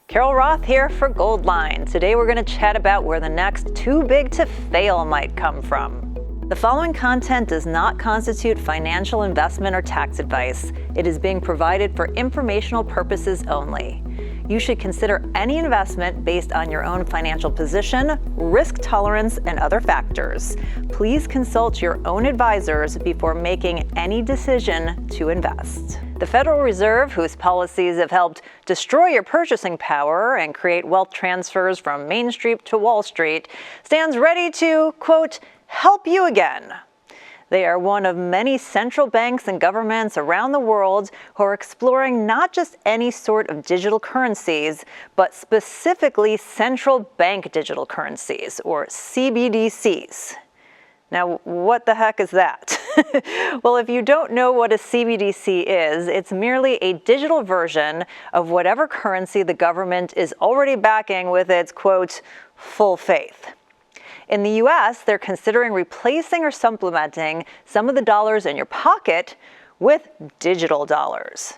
Carol Roth here for Goldline. Today we're going to chat about where the next too big to fail might come from. The following content does not constitute financial investment or tax advice. It is being provided for informational purposes only. You should consider any investment based on your own financial position, risk tolerance, and other factors. Please consult your own advisors before making any decision to invest. The Federal Reserve, whose policies have helped destroy your purchasing power and create wealth transfers from Main Street to Wall Street, stands ready to, quote, help you again. They are one of many central banks and governments around the world who are exploring not just any sort of digital currencies, but specifically central bank digital currencies, or CBDCs. Now, what the heck is that? Well, if you don't know what a CBDC is, it's merely a digital version of whatever currency the government is already backing with its, quote, full faith. In the U.S., they're considering replacing or supplementing some of the dollars in your pocket with digital dollars.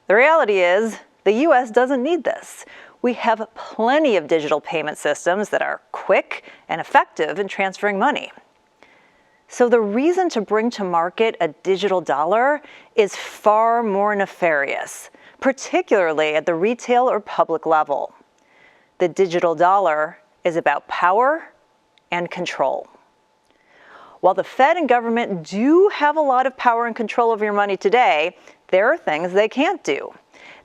The reality is, the U.S. doesn't need this. We have plenty of digital payment systems that are quick and effective in transferring money. So the reason to bring to market a digital dollar is far more nefarious, particularly at the retail or public level. The digital dollar is about power and control. While the Fed and government do have a lot of power and control over your money today, there are things they can't do.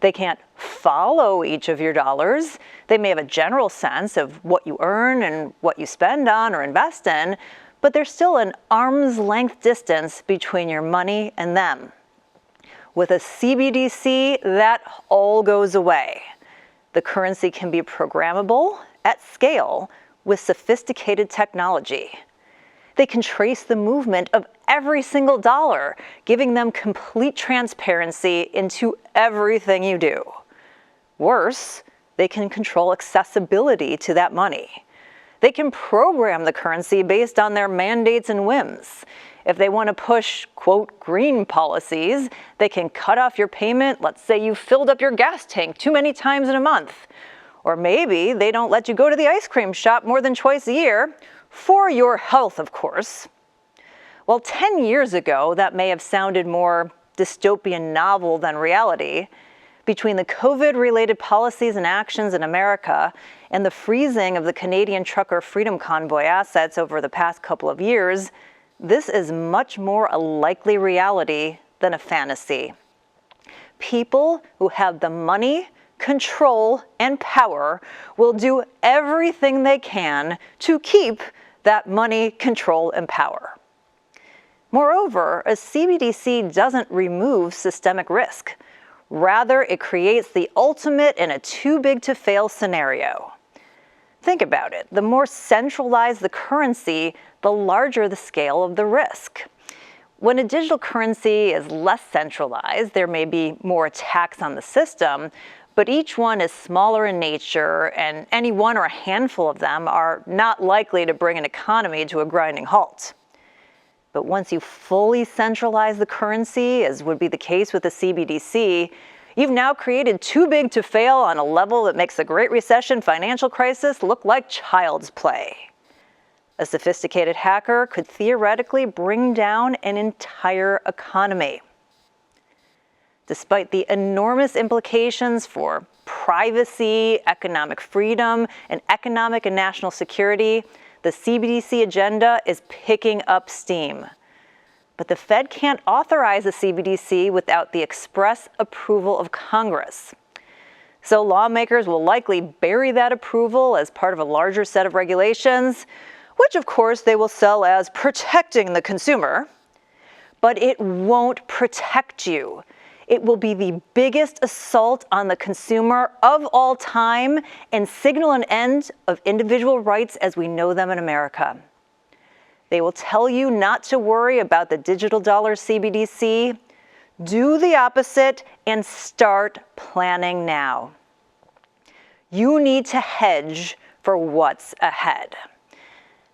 They can't follow each of your dollars. They may have a general sense of what you earn and what you spend on or invest in, but there's still an arm's length distance between your money and them. With a CBDC, that all goes away. The currency can be programmable at scale with sophisticated technology. They can trace the movement of every single dollar, giving them complete transparency into everything you do. Worse, they can control accessibility to that money. They can program the currency based on their mandates and whims. If they want to push, quote, green policies, they can cut off your payment. Let's say you filled up your gas tank too many times in a month. Or maybe they don't let you go to the ice cream shop more than twice a year, for your health, of course. Well, 10 years ago, that may have sounded more dystopian novel than reality. Between the COVID-related policies and actions in America and the freezing of the Canadian Trucker Freedom Convoy assets over the past couple of years, this is much more a likely reality than a fantasy. People who have the money, control, and power will do everything they can to keep that money, control, and power. Moreover, a CBDC doesn't remove systemic risk. Rather, it creates the ultimate in a too big to fail scenario. Think about it. The more centralized the currency, the larger the scale of the risk. When a digital currency is less centralized, there may be more attacks on the system, but each one is smaller in nature, and any one or a handful of them are not likely to bring an economy to a grinding halt. But once you fully centralize the currency, as would be the case with the CBDC, you've now created too big to fail on a level that makes the Great Recession financial crisis look like child's play. A sophisticated hacker could theoretically bring down an entire economy. Despite the enormous implications for privacy, economic freedom, and economic and national security, the CBDC agenda is picking up steam. But the Fed can't authorize a CBDC without the express approval of Congress. So lawmakers will likely bury that approval as part of a larger set of regulations, which of course they will sell as protecting the consumer. But it won't protect you. It will be the biggest assault on the consumer of all time and signal an end of individual rights as we know them in America. They will tell you not to worry about the digital dollar CBDC. Do the opposite and start planning now. You need to hedge for what's ahead.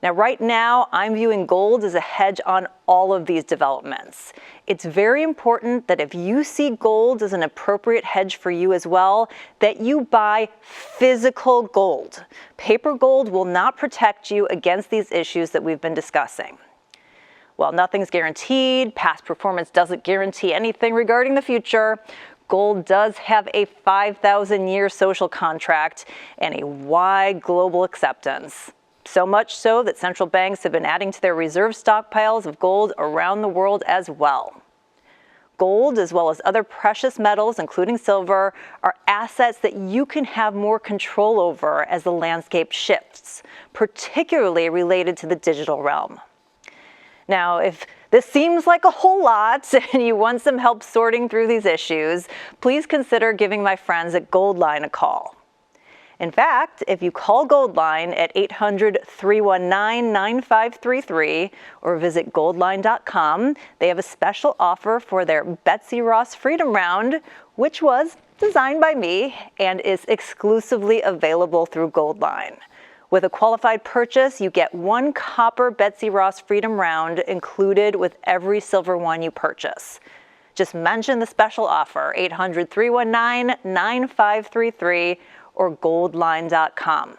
Now, right now, I'm viewing gold as a hedge on all of these developments. It's very important that if you see gold as an appropriate hedge for you as well, that you buy physical gold. Paper gold will not protect you against these issues that we've been discussing. While nothing's guaranteed, past performance doesn't guarantee anything regarding the future, gold does have a 5,000-year social contract and a wide global acceptance. So much so that central banks have been adding to their reserve stockpiles of gold around the world as well. Gold, as well as other precious metals, including silver, are assets that you can have more control over as the landscape shifts, particularly related to the digital realm. Now, if this seems like a whole lot and you want some help sorting through these issues, please consider giving my friends at Goldline a call. In fact, if you call Goldline at 800-319-9533 or visit goldline.com, they have a special offer for their Betsy Ross Freedom Round, which was designed by me and is exclusively available through Goldline. With a qualified purchase, you get 1 copper Betsy Ross Freedom Round included with every silver one you purchase. Just mention the special offer, 800-319-9533, or goldline.com.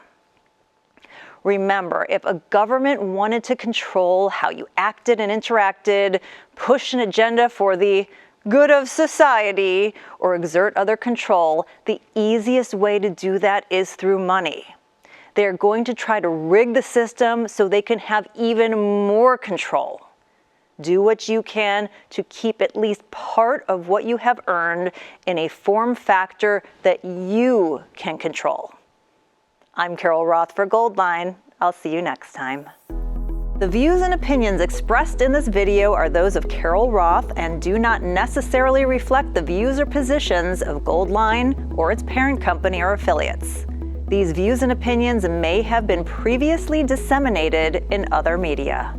Remember, if a government wanted to control how you acted and interacted, push an agenda for the good of society, or exert other control, the easiest way to do that is through money. They are going to try to rig the system so they can have even more control. Do what you can to keep at least part of what you have earned in a form factor that you can control. I'm Carol Roth for Goldline. I'll see you next time. The views and opinions expressed in this video are those of Carol Roth and do not necessarily reflect the views or positions of Goldline or its parent company or affiliates. These views and opinions may have been previously disseminated in other media.